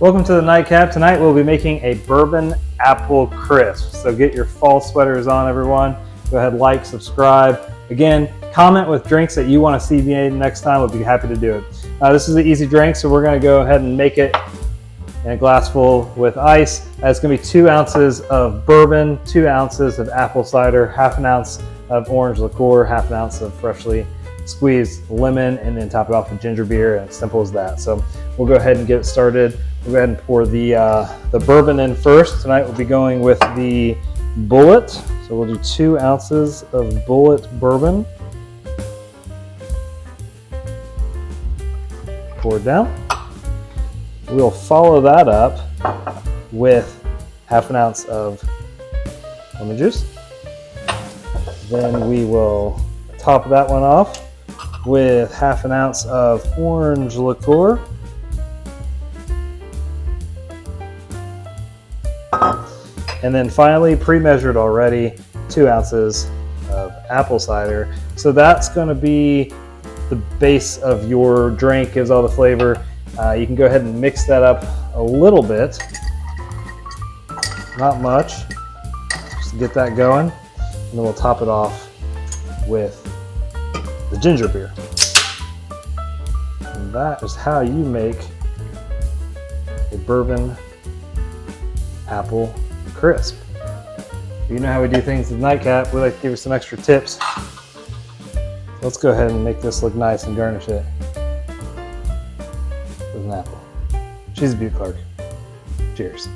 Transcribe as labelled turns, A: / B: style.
A: Welcome to the nightcap. Tonight we'll be making a bourbon apple crisp. So get your fall sweaters on, everyone. Go ahead, like, subscribe. Again, comment with drinks that you want to see made next time. We'll be happy to do it. This is an easy drink, so we're going to go ahead and make it in a glass full with ice. It's going to be 2 ounces of bourbon, 2 ounces of apple cider, half an ounce of orange liqueur, half an ounce of freshly squeezed lemon, and then top it off with ginger beer, and simple as that. So we'll go ahead and get it started. We'll go ahead and pour the bourbon in first. Tonight we'll be going with the Bullet. So we'll do 2 ounces of Bullet bourbon. Pour it down. We'll follow that up with half an ounce of lemon juice. Then we will top that one off with half an ounce of orange liqueur. And then finally, pre-measured already, 2 ounces of apple cider. So that's going to be the base of your drink, gives all the flavor. You can go ahead and mix that up a little bit, not much, just to get that going. And then we'll top it off with the ginger beer. And that is how you make a bourbon apple crisp. You know how we do things at the nightcap. We like to give you some extra tips. Let's go ahead and make this look nice and garnish it with an apple. She's a beaut, Clark. Cheers.